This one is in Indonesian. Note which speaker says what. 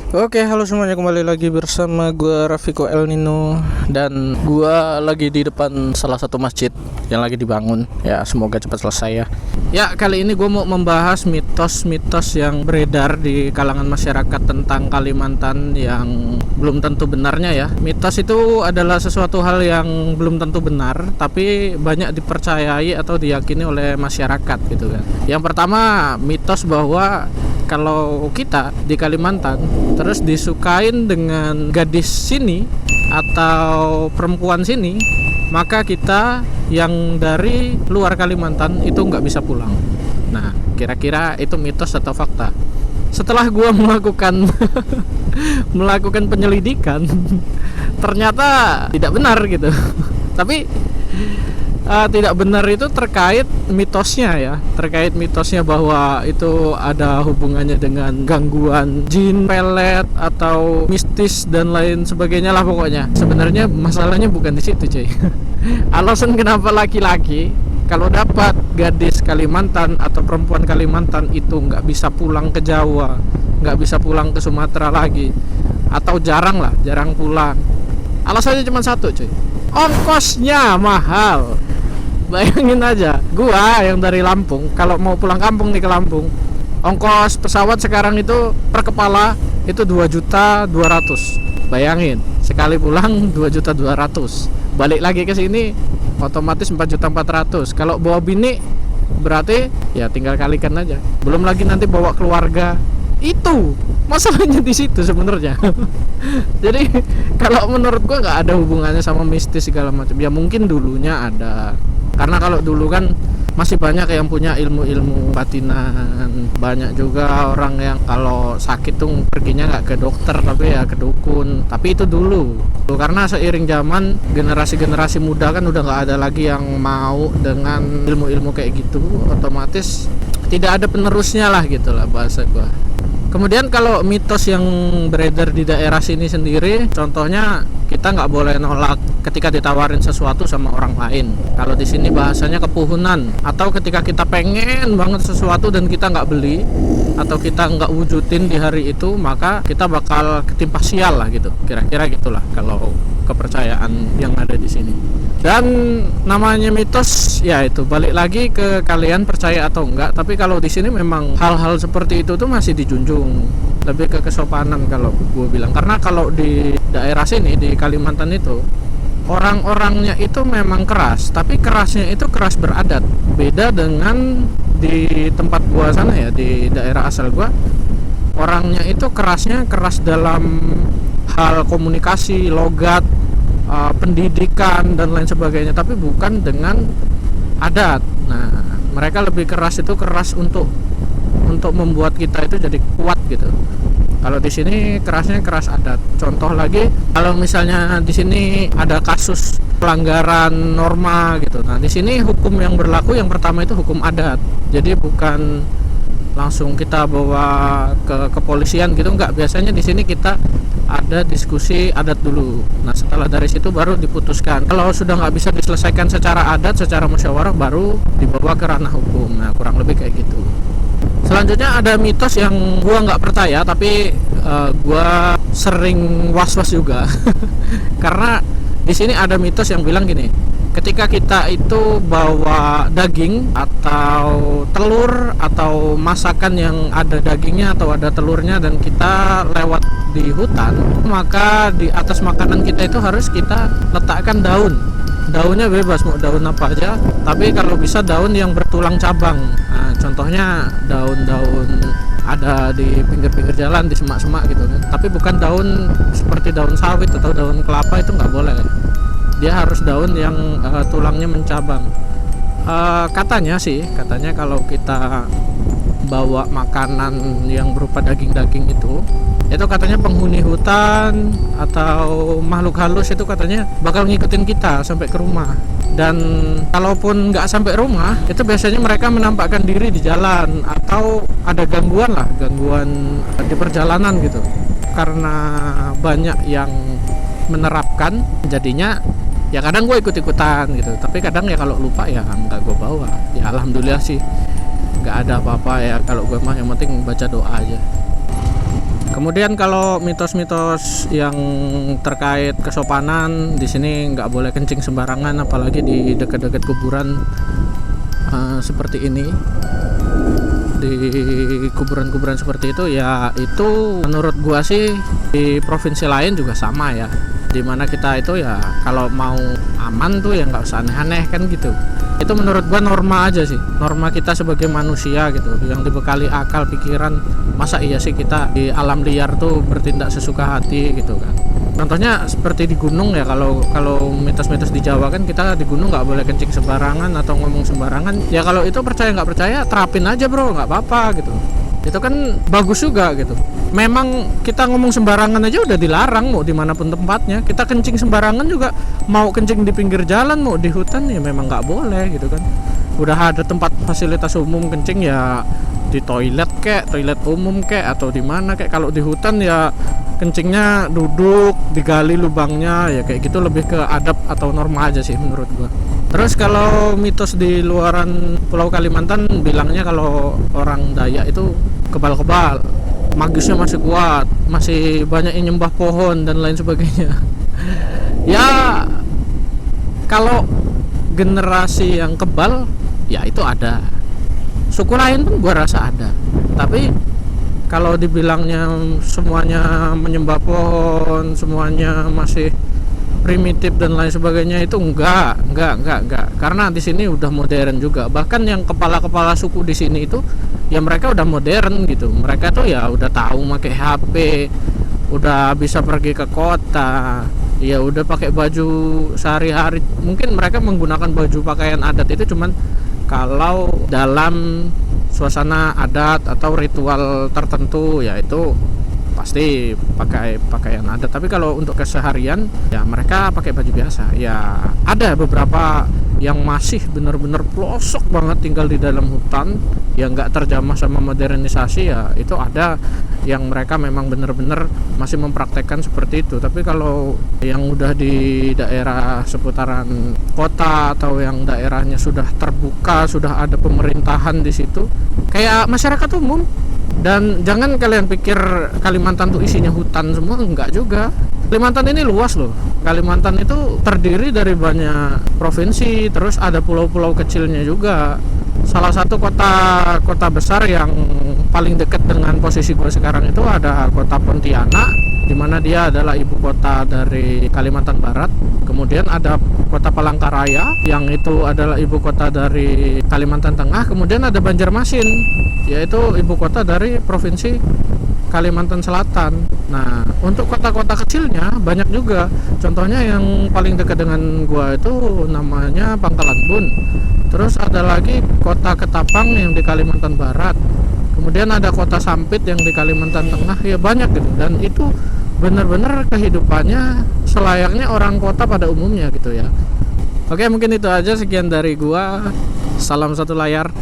Speaker 1: Oke, halo semuanya, kembali lagi bersama gue Rafiko El Nino. Dan gue lagi di depan salah satu masjid yang lagi dibangun. Ya, semoga cepat selesai ya. Ya, kali ini gue mau membahas mitos-mitos yang beredar di kalangan masyarakat tentang Kalimantan yang belum tentu benarnya ya. Mitos itu adalah sesuatu hal yang belum tentu benar, tapi banyak dipercayai atau diyakini oleh masyarakat gitu kan. Yang pertama, mitos bahwa kalau kita di Kalimantan terus disukain dengan gadis sini atau perempuan sini, maka kita yang dari luar Kalimantan itu nggak bisa pulang. Nah, kira-kira itu mitos atau fakta? Setelah gue melakukan melakukan penyelidikan, ternyata tidak benar gitu. Tapi tidak benar itu terkait mitosnya ya, terkait mitosnya bahwa itu ada hubungannya dengan gangguan jin, pelet atau mistis dan lain sebagainya lah pokoknya. Sebenarnya masalahnya bukan di situ cuy. Alasan kenapa laki-laki kalau dapat gadis Kalimantan atau perempuan Kalimantan itu nggak bisa pulang ke Jawa, nggak bisa pulang ke Sumatera lagi, atau jarang pulang. Alasannya cuma satu cuy, ongkosnya mahal. Bayangin aja, gua yang dari Lampung kalau mau pulang kampung nih ke Lampung, ongkos pesawat sekarang itu per kepala itu 2.200.000. Bayangin, sekali pulang 2.200.000. Balik lagi ke sini otomatis 4.400.000. Kalau bawa bini berarti ya tinggal kalikan aja. Belum lagi nanti bawa keluarga. Itu masalahnya di situ sebenarnya. Jadi kalau menurut gua nggak ada hubungannya sama mistis segala macam. Ya mungkin dulunya ada, karena kalau dulu kan masih banyak yang punya ilmu-ilmu batinan. Banyak juga orang yang kalau sakit tuh perginya nggak ke dokter tapi ya ke dukun. Tapi itu dulu. Karena seiring zaman generasi-generasi muda kan udah nggak ada lagi yang mau dengan ilmu-ilmu kayak gitu. Otomatis tidak ada penerusnya lah gitulah bahasa gua. Kemudian kalau mitos yang beredar di daerah sini sendiri, contohnya kita nggak boleh nolak ketika ditawarin sesuatu sama orang lain. Kalau di sini bahasanya kepuhunan, atau ketika kita pengen banget sesuatu dan kita nggak beli atau kita nggak wujudin di hari itu, maka kita bakal ketimpa sial lah gitu. Kira-kira gitulah kalau kepercayaan yang ada di sini. Dan namanya mitos ya itu balik lagi ke kalian percaya atau enggak. Tapi kalau di sini memang hal-hal seperti itu tuh masih dijunjung, lebih ke kesopanan kalau gue bilang. Karena kalau di daerah sini di Kalimantan itu orang-orangnya itu memang keras, tapi kerasnya itu keras beradat. Beda dengan di tempat gua sana ya, di daerah asal gua, orangnya itu kerasnya keras dalam hal komunikasi, logat, pendidikan dan lain sebagainya, tapi bukan dengan adat. Nah, mereka lebih keras itu keras untuk membuat kita itu jadi kuat gitu. Kalau di sini kerasnya keras adat. Contoh lagi, kalau misalnya di sini ada kasus pelanggaran norma gitu. Nah, di sini hukum yang berlaku yang pertama itu hukum adat. Jadi bukan langsung kita bawa ke kepolisian gitu, enggak. Biasanya di sini kita ada diskusi adat dulu. Nah, setelah dari situ baru diputuskan. Kalau sudah nggak bisa diselesaikan secara adat, secara musyawarah, baru dibawa ke ranah hukum. Nah, kurang lebih kayak gitu. Selanjutnya ada mitos yang gua nggak percaya, tapi gua sering was-was juga. Karena di sini ada mitos yang bilang gini, ketika kita itu bawa daging atau telur atau masakan yang ada dagingnya atau ada telurnya dan kita lewat di hutan, maka di atas makanan kita itu harus kita letakkan daun. Daunnya bebas, mau daun apa aja, tapi kalau bisa daun yang bertulang cabang. Nah, contohnya daun-daun ada di pinggir-pinggir jalan, di semak-semak gitu kan. Tapi bukan daun seperti daun sawit atau daun kelapa, itu nggak boleh. Dia harus daun yang tulangnya mencabang. Katanya kalau kita bawa makanan yang berupa daging-daging itu katanya penghuni hutan atau makhluk halus itu katanya bakal ngikutin kita sampai ke rumah. Dan kalaupun nggak sampai rumah, itu biasanya mereka menampakkan diri di jalan atau ada gangguan di perjalanan gitu. Karena banyak yang menerapkan, jadinya ya kadang gue ikut-ikutan gitu, tapi kadang ya kalau lupa ya nggak gue bawa. Ya alhamdulillah sih nggak ada apa-apa ya, kalau gue mah yang penting baca doa aja. Kemudian kalau mitos-mitos yang terkait kesopanan, di sini nggak boleh kencing sembarangan, apalagi di dekat-dekat kuburan seperti ini. Di kuburan-kuburan seperti itu ya, itu menurut gua sih di provinsi lain juga sama ya, dimana kita itu ya kalau mau aman tuh ya nggak usah aneh-aneh kan gitu. Itu menurut gua norma aja sih, norma kita sebagai manusia gitu, yang dibekali akal pikiran. Masa iya sih kita di alam liar tuh bertindak sesuka hati gitu kan. Contohnya seperti di gunung ya, kalau mitos-mitos di Jawa kan kita di gunung nggak boleh kencing sembarangan atau ngomong sembarangan. Ya kalau itu percaya nggak percaya, terapin aja bro, nggak apa-apa gitu. Itu kan bagus juga gitu. Memang kita ngomong sembarangan aja udah dilarang, mau dimanapun tempatnya. Kita kencing sembarangan juga, mau kencing di pinggir jalan, mau di hutan ya memang nggak boleh gitu kan. Udah ada tempat fasilitas umum kencing ya di toilet kek, toilet umum kek, atau di mana kek. Kalau di hutan ya kencingnya duduk, digali lubangnya, ya kayak gitu, lebih ke adab atau norma aja sih menurut gua. Terus kalau mitos di luaran Pulau Kalimantan bilangnya kalau orang Dayak itu kebal-kebal, magisnya masih kuat, masih banyak yang nyembah pohon dan lain sebagainya. Ya kalau generasi yang kebal ya itu ada, suku lain pun gua rasa ada, tapi kalau dibilangnya semuanya menyembah pohon, semuanya masih primitif dan lain sebagainya, itu enggak. Karena di sini udah modern juga. Bahkan yang kepala-kepala suku di sini itu ya mereka udah modern gitu. Mereka tuh ya udah tahu pakai HP, udah bisa pergi ke kota, ya udah pakai baju sehari-hari. Mungkin mereka menggunakan baju pakaian adat itu cuman kalau dalam suasana adat atau ritual tertentu, ya itu pasti pakai pakaian adat. Tapi kalau untuk keseharian ya mereka pakai baju biasa. Ya ada beberapa yang masih benar-benar pelosok banget tinggal di dalam hutan yang nggak terjamah sama modernisasi, ya itu ada yang mereka memang benar-benar masih mempraktekkan seperti itu. Tapi kalau yang udah di daerah seputaran kota atau yang daerahnya sudah terbuka, sudah ada pemerintahan di situ kayak masyarakat umum. Dan jangan kalian pikir Kalimantan tuh isinya hutan semua, enggak juga. Kalimantan ini luas loh. Kalimantan itu terdiri dari banyak provinsi, terus ada pulau-pulau kecilnya juga. Salah satu kota besar yang paling dekat dengan posisi gue sekarang itu ada kota Pontianak, di mana dia adalah ibu kota dari Kalimantan Barat. Kemudian ada kota Palangkaraya yang itu adalah ibu kota dari Kalimantan Tengah. Kemudian ada Banjarmasin, yaitu ibu kota dari provinsi Kalimantan Selatan. Nah, untuk kota-kota kecilnya banyak juga. Contohnya yang paling dekat dengan gua itu namanya Pangkalan Bun. Terus ada lagi kota Ketapang yang di Kalimantan Barat. Kemudian ada kota Sampit yang di Kalimantan Tengah. Ya banyak gitu. Dan itu benar-benar kehidupannya selayaknya orang kota pada umumnya gitu ya. Oke, mungkin itu aja, sekian dari gua. Salam satu layar.